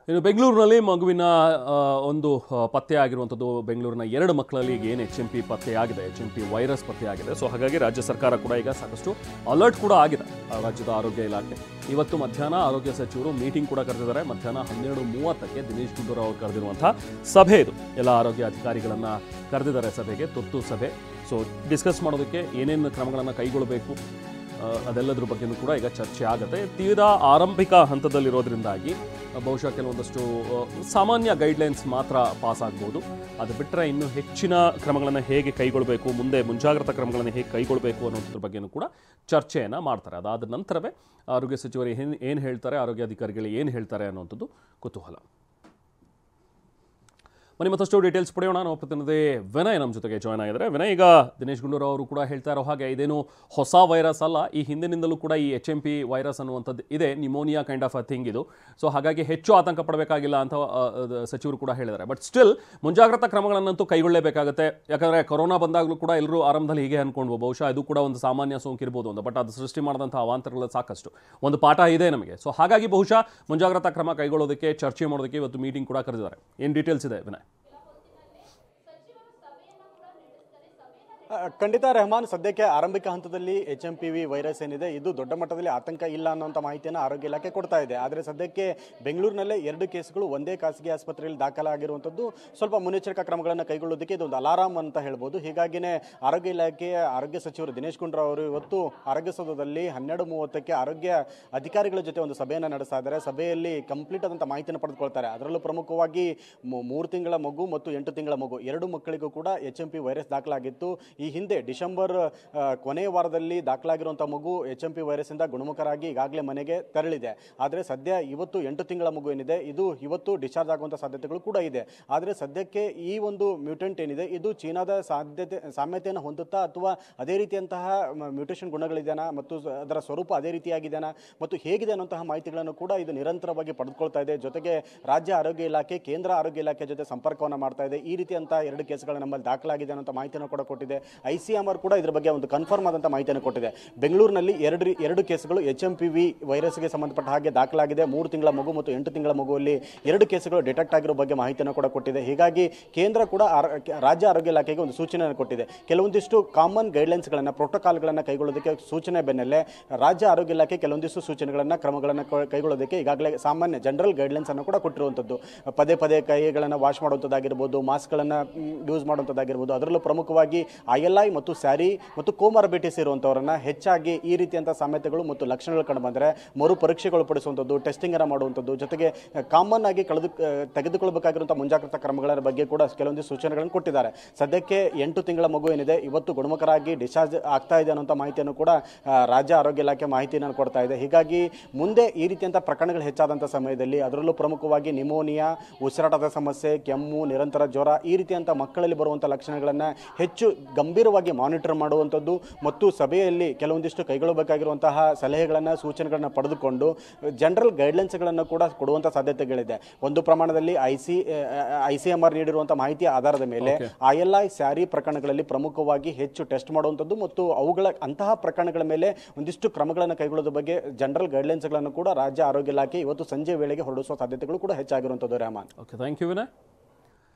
ಇನ್ನು ಬೆಂಗಳೂರಿನಲ್ಲಿ ಮಗುವಿನ ಒಂದು ಪತ್ತೆಯಾಗಿರುವಂಥದ್ದು ಬೆಂಗಳೂರಿನ 2 ಮಕ್ಕಳಲ್ಲಿ ಈಗ ಏನು HMP ಪತ್ತೆಯಾಗಿದೆ, HMP ವೈರಸ್ ಪತ್ತೆಯಾಗಿದೆ. ಸೊ ಹಾಗಾಗಿ ರಾಜ್ಯ ಸರ್ಕಾರ ಕೂಡ ಈಗ ಸಾಕಷ್ಟು ಅಲರ್ಟ್ ಕೂಡ ಆಗಿದೆ. ರಾಜ್ಯದ ಆರೋಗ್ಯ ಇಲಾಖೆ ಇವತ್ತು ಮಧ್ಯಾಹ್ನ ಆರೋಗ್ಯ ಸಚಿವರು ಮೀಟಿಂಗ್ ಕೂಡ ಕರೆದಿದ್ದಾರೆ. ಮಧ್ಯಾಹ್ನ 12:30ಕ್ಕೆ ದಿನೇಶ್ ಗುಂಡೂರಾವ್ ಅವರು ಕರೆದಿರುವಂಥ ಸಭೆ ಇದು. ಎಲ್ಲ ಆರೋಗ್ಯ ಅಧಿಕಾರಿಗಳನ್ನು ಕರೆದಿದ್ದಾರೆ ಸಭೆಗೆ, ತುರ್ತು ಸಭೆ. ಸೊ ಡಿಸ್ಕಸ್ ಮಾಡೋದಕ್ಕೆ ಏನೇನು ಕ್ರಮಗಳನ್ನು ಕೈಗೊಳ್ಳಬೇಕು ಅದೆಲ್ಲದ್ರ ಬಗ್ಗೆಯೂ ಕೂಡ ಈಗ ಚರ್ಚೆ ಆಗುತ್ತೆ. ತೀರಾ ಆರಂಭಿಕ ಹಂತದಲ್ಲಿರೋದ್ರಿಂದಾಗಿ ಬಹುಶಃ ಕೆಲವೊಂದಷ್ಟು ಸಾಮಾನ್ಯ ಗೈಡ್ಲೈನ್ಸ್ ಮಾತ್ರ ಪಾಸ್ ಆಗ್ಬೋದು. ಅದು ಬಿಟ್ಟರೆ ಇನ್ನೂ ಹೆಚ್ಚಿನ ಕ್ರಮಗಳನ್ನು ಹೇಗೆ ಕೈಗೊಳ್ಳಬೇಕು, ಮುಂದೆ ಮುಂಜಾಗ್ರತಾ ಕ್ರಮಗಳನ್ನು ಹೇಗೆ ಕೈಗೊಳ್ಳಬೇಕು ಅನ್ನೋದ್ರ ಬಗ್ಗೆಯೂ ಕೂಡ ಚರ್ಚೆಯನ್ನು ಮಾಡ್ತಾರೆ. ಅದಾದ ನಂತರವೇ ಆರೋಗ್ಯ ಸಚಿವರು ಏನು ಹೇಳ್ತಾರೆ, ಆರೋಗ್ಯಾಧಿಕಾರಿಗಳು ಏನು ಹೇಳ್ತಾರೆ ಅನ್ನೋಂಥದ್ದು ಕುತೂಹಲ. ಬನ್ನಿ ಮತ್ತಷ್ಟು ಡೀಟೇಲ್ಸ್ ಪಡೆಯೋಣ. ನಾವು ಪ್ರತಿನಿಧಿ ವಿನಯ್ ನಮ್ಮ ಜೊತೆಗೆ ಜಾಯ್ನ್ ಆಗಿದ್ದಾರೆ. ವಿನಯ್, ಈಗ ದಿನೇಶ್ ಗುಂಡೂರಾವ್ ಅವರು ಕೂಡ ಹೇಳ್ತಾ ಇರೋ ಹಾಗೆ ಇದೇನು ಹೊಸ ವೈರಸ್ ಅಲ್ಲ, ಈ ಹಿಂದಿನಿಂದಲೂ ಕೂಡ ಈ HMP ವೈರಸ್ ಅನ್ನುವಂಥದ್ದು ಇದೆ, pneumonia kind of a thing ಇದು. ಸೊ ಹಾಗಾಗಿ ಹೆಚ್ಚು ಆತಂಕ ಪಡಬೇಕಾಗಿಲ್ಲ ಅಂತ ಸಚಿವರು ಕೂಡ ಹೇಳಿದ್ದಾರೆ. ಬಟ್ ಸ್ಟಿಲ್ ಮುಂಜಾಗ್ರತಾ ಕ್ರಮಗಳನ್ನಂತೂ ಕೈಗೊಳ್ಳಲೇಬೇಕಾಗುತ್ತೆ. ಯಾಕಂದರೆ ಕೊರೋನಾ ಬಂದಾಗಲೂ ಕೂಡ ಎಲ್ಲರೂ ಆರಂಭದಲ್ಲಿ ಹೀಗೆ ಅಂದ್ಕೊಂಡ್ವು, ಬಹುಶಃ ಇದು ಕೂಡ ಒಂದು ಸಾಮಾನ್ಯ ಸೋಂಕಿರ್ಬೋದು ಅಂತ. ಬಟ್ ಅದು ಸೃಷ್ಟಿ ಮಾಡಿದಂಥ ಅವಾಂತರಗಳು ಸಾಕಷ್ಟು, ಒಂದು ಪಾಠ ಇದೆ ನಮಗೆ. ಸೊ ಹಾಗಾಗಿ ಬಹುಶಃ ಮುಂಜಾಗ್ರತಾ ಕ್ರಮ ಕೈಗೊಳ್ಳೋದಕ್ಕೆ, ಚರ್ಚೆ ಮಾಡೋದಕ್ಕೆ ಇವತ್ತು ಮೀಟಿಂಗ್ ಕೂಡ ಕರೆದಿದ್ದಾರೆ. ಏನು ಡೀಟೇಲ್ಸ್ ಇದೆ ವಿನಯ್? ಖಂಡಿತ ರೆಹಮಾನ್, ಸದ್ಯಕ್ಕೆ ಆರಂಭಿಕ ಹಂತದಲ್ಲಿ HMPV ವೈರಸ್ ಏನಿದೆ ಇದು ದೊಡ್ಡ ಮಟ್ಟದಲ್ಲಿ ಆತಂಕ ಇಲ್ಲ ಅನ್ನೋಂಥ ಮಾಹಿತಿಯನ್ನು ಆರೋಗ್ಯ ಇಲಾಖೆ ಕೊಡ್ತಾ ಇದೆ. ಆದರೆ ಸದ್ಯಕ್ಕೆ ಬೆಂಗಳೂರಿನಲ್ಲೇ 2 ಕೇಸ್ಗಳು ಒಂದೇ ಖಾಸಗಿ ಆಸ್ಪತ್ರೆಯಲ್ಲಿ ದಾಖಲಾಗಿರುವಂಥದ್ದು ಸ್ವಲ್ಪ ಮುನ್ನೆಚ್ಚರಿಕಾ ಕ್ರಮಗಳನ್ನು ಕೈಗೊಳ್ಳೋದಕ್ಕೆ ಇದೊಂದು ಅಲಾರಾಮ್ ಅಂತ ಹೇಳ್ಬೋದು. ಹೀಗಾಗಿನೇ ಆರೋಗ್ಯ ಇಲಾಖೆಯ ಆರೋಗ್ಯ ಸಚಿವರು ದಿನೇಶ್ ಗುಂಡೂರಾವ್ ಅವರು ಇವತ್ತು ಆರೋಗ್ಯ ಸೌಧದಲ್ಲಿ 12:30ಕ್ಕೆ ಆರೋಗ್ಯ ಅಧಿಕಾರಿಗಳ ಜೊತೆ ಒಂದು ಸಭೆಯನ್ನು ನಡೆಸ್ತಾ ಇದ್ದಾರೆ. ಸಭೆಯಲ್ಲಿ ಕಂಪ್ಲೀಟ್ ಆದಂಥ ಮಾಹಿತಿಯನ್ನು ಪಡೆದುಕೊಳ್ತಾರೆ. ಅದರಲ್ಲೂ ಪ್ರಮುಖವಾಗಿ 3 ತಿಂಗಳ ಮಗು ಮತ್ತು 8 ತಿಂಗಳ ಮಗು 2 ಮಕ್ಕಳಿಗೂ ಕೂಡ HMP ವೈರಸ್ ದಾಖಲಾಗಿತ್ತು. ಈ ಹಿಂದೆ ಡಿಸೆಂಬರ್ ಕೊನೆಯ ವಾರದಲ್ಲಿ ದಾಖಲಾಗಿರುವಂಥ ಮಗು HMP ವೈರಸ್ ಇಂದ ಗುಣಮುಖರಾಗಿ ಈಗಾಗಲೇ ಮನೆಗೆ ತೆರಳಿದೆ. ಆದರೆ ಸದ್ಯ ಇವತ್ತು 8 ತಿಂಗಳ ಮಗು ಏನಿದೆ ಇದು ಇವತ್ತು ಡಿಸ್ಚಾರ್ಜ್ ಆಗುವಂಥ ಸಾಧ್ಯತೆಗಳು ಕೂಡ ಇದೆ. ಆದರೆ ಸದ್ಯಕ್ಕೆ ಈ ಒಂದು ಮ್ಯೂಟೆಂಟ್ ಏನಿದೆ ಇದು ಚೀನಾದ ಸಾಮ್ಯತೆಯನ್ನು ಹೊಂದುತ್ತಾ ಅಥವಾ ಅದೇ ರೀತಿಯಂತಹ ಮ್ಯೂಟೇಷನ್ ಗುಣಗಳಿದೆಯಾ ಮತ್ತು ಅದರ ಸ್ವರೂಪ ಅದೇ ರೀತಿಯಾಗಿದೆಯಾ ಮತ್ತು ಹೇಗಿದೆ ಅನ್ನುವಂತಹ ಮಾಹಿತಿಗಳನ್ನು ಕೂಡ ಇದು ನಿರಂತರವಾಗಿ ಪಡೆದುಕೊಳ್ತಾ ಇದೆ. ಜೊತೆಗೆ ರಾಜ್ಯ ಆರೋಗ್ಯ ಇಲಾಖೆ ಕೇಂದ್ರ ಆರೋಗ್ಯ ಇಲಾಖೆ ಜೊತೆ ಸಂಪರ್ಕವನ್ನು ಮಾಡ್ತಾ ಇದೆ. ಈ ರೀತಿಯಂತಹ 2 ಕೇಸ್ಗಳು ನಮ್ಮಲ್ಲಿ ದಾಖಲಾಗಿದೆ ಅನ್ನೋ ಮಾಹಿತಿಯನ್ನು ಕೂಡ ಕೊಟ್ಟಿದೆ. ICMR ಕೂಡ ಇದರ ಬಗ್ಗೆ ಒಂದು ಕನ್ಫರ್ಮ್ ಆದಂಥ ಮಾಹಿತಿಯನ್ನು ಕೊಟ್ಟಿದೆ. ಬೆಂಗಳೂರಿನಲ್ಲಿ 2 ಕೇಸ್ಗಳು HMPV ವೈರಸ್ಗೆ ಸಂಬಂಧಪಟ್ಟ ಹಾಗೆ ದಾಖಲಾಗಿದೆ. 3 ತಿಂಗಳ ಮಗು ಮತ್ತು 8 ತಿಂಗಳ ಮಗುವಲ್ಲಿ 2 ಕೇಸ್ಗಳು ಡಿಟೆಕ್ಟ್ ಆಗಿರೋ ಬಗ್ಗೆ ಮಾಹಿತಿಯನ್ನು ಕೂಡ ಕೊಟ್ಟಿದೆ. ಹೀಗಾಗಿ ಕೇಂದ್ರ ಕೂಡ ರಾಜ್ಯ ಆರೋಗ್ಯ ಇಲಾಖೆಗೆ ಒಂದು ಸೂಚನೆಯನ್ನು ಕೊಟ್ಟಿದೆ. ಕೆಲವೊಂದಿಷ್ಟು ಕಾಮನ್ ಗೈಡ್ಲೈನ್ಸ್ಗಳನ್ನು, ಪ್ರೋಟೋಕಾಲ್ಗಳನ್ನು ಕೈಗೊಳ್ಳೋದಕ್ಕೆ ಸೂಚನೆ ಬೆನ್ನಲ್ಲೇ ರಾಜ್ಯ ಆರೋಗ್ಯ ಇಲಾಖೆ ಕೆಲವೊಂದಿಷ್ಟು ಸೂಚನೆಗಳನ್ನು, ಕ್ರಮಗಳನ್ನು ಕೈಗೊಳ್ಳೋದಕ್ಕೆ ಈಗಾಗಲೇ ಸಾಮಾನ್ಯ ಜನರಲ್ ಗೈಡ್ಲೈನ್ಸ್ ಅನ್ನು ಕೂಡ ಕೊಟ್ಟಿರುವಂಥದ್ದು. ಪದೇ ಪದೇ ಕೈಗಳನ್ನು ವಾಶ್ ಮಾಡುವಂಥದ್ದಾಗಿರ್ಬೋದು, ಮಾಸ್ಕ್ಗಳನ್ನು ಯೂಸ್ ಮಾಡುವಂಥದ್ದಾಗಿರ್ಬೋದು. ಅದರಲ್ಲೂ ಪ್ರಮುಖವಾಗಿ ILI ಮತ್ತು ಸ್ಯಾರಿ ಮತ್ತು ಕೋಮಾರ್ಬಿಟಿಸ್ ಇರುವಂಥವರನ್ನ ಹೆಚ್ಚಾಗಿ ಈ ರೀತಿಯಂಥ ಸಾಮ್ಯತೆಗಳು ಮತ್ತು ಲಕ್ಷಣಗಳು ಕಂಡು ಬಂದರೆ ಮರು ಪರೀಕ್ಷೆಗಳು ಪಡಿಸುವಂಥದ್ದು, ಟೆಸ್ಟಿಂಗ್ ಅನ್ನು ಮಾಡುವಂಥದ್ದು, ಜೊತೆಗೆ ಕಾಮನ್ ಆಗಿ ತೆಗೆದುಕೊಳ್ಳಬೇಕಾಗಿರುವಂಥ ಮುಂಜಾಗ್ರತಾ ಕ್ರಮಗಳ ಬಗ್ಗೆ ಕೂಡ ಕೆಲವೊಂದು ಸೂಚನೆಗಳನ್ನು ಕೊಟ್ಟಿದ್ದಾರೆ. ಸದ್ಯಕ್ಕೆ 8 ತಿಂಗಳ ಮಗು ಏನಿದೆ ಇವತ್ತು ಗುಣಮುಖರಾಗಿ ಡಿಸ್ಚಾರ್ಜ್ ಆಗ್ತಾ ಇದೆ ಅನ್ನೋಂಥ ಮಾಹಿತಿಯನ್ನು ಕೂಡ ರಾಜ್ಯ ಆರೋಗ್ಯ ಇಲಾಖೆ ಮಾಹಿತಿಯನ್ನು ಕೊಡ್ತಾ ಇದೆ. ಹೀಗಾಗಿ ಮುಂದೆ ಈ ರೀತಿಯಂಥ ಪ್ರಕರಣಗಳು ಹೆಚ್ಚಾದಂಥ ಸಮಯದಲ್ಲಿ ಅದರಲ್ಲೂ ಪ್ರಮುಖವಾಗಿ ನಿಮೋನಿಯಾ, ಉಸಿರಾಟದ ಸಮಸ್ಯೆ, ಕೆಮ್ಮು, ನಿರಂತರ ಜ್ವರ ಈ ರೀತಿಯಂಥ ಮಕ್ಕಳಲ್ಲಿ ಬರುವಂಥ ಲಕ್ಷಣಗಳನ್ನು ಹೆಚ್ಚು ಗಂಭೀರವಾಗಿ ಮಾನಿಟರ್ ಮಾಡುವಂಥದ್ದು ಮತ್ತು ಸಭೆಯಲ್ಲಿ ಕೆಲವೊಂದಿಷ್ಟು ಕೈಗೊಳ್ಳಬೇಕಾಗಿರುವಂತಹ ಸಲಹೆಗಳನ್ನು, ಸೂಚನೆಗಳನ್ನು ಪಡೆದುಕೊಂಡು ಜನರಲ್ ಗೈಡ್ಲೈನ್ಸ್ಗಳನ್ನು ಕೂಡ ಕೊಡುವಂಥ ಸಾಧ್ಯತೆಗಳಿದೆ. ಒಂದು ಪ್ರಮಾಣದಲ್ಲಿ ICMR ನೀಡಿರುವಂಥ ಮಾಹಿತಿಯ ಆಧಾರದ ಮೇಲೆ ILI ಸ್ಯಾರಿ ಪ್ರಕರಣಗಳಲ್ಲಿ ಪ್ರಮುಖವಾಗಿ ಹೆಚ್ಚು ಟೆಸ್ಟ್ ಮಾಡುವಂಥದ್ದು ಮತ್ತು ಅವುಗಳ ಅಂತಹ ಪ್ರಕರಣಗಳ ಮೇಲೆ ಒಂದಿಷ್ಟು ಕ್ರಮಗಳನ್ನು ಕೈಗೊಳ್ಳೋದ್ರ ಬಗ್ಗೆ ಜನರಲ್ ಗೈಡ್ಲೈನ್ಸ್ಗಳನ್ನು ಕೂಡ ರಾಜ್ಯ ಆರೋಗ್ಯ ಇಲಾಖೆ ಇವತ್ತು ಸಂಜೆ ವೇಳೆಗೆ ಹೊರಡಿಸುವ ಸಾಧ್ಯತೆಗಳು ಕೂಡ ಹೆಚ್ಚಾಗಿರುವಂಥದ್ದು. Rehman, okay, thank you Vinay.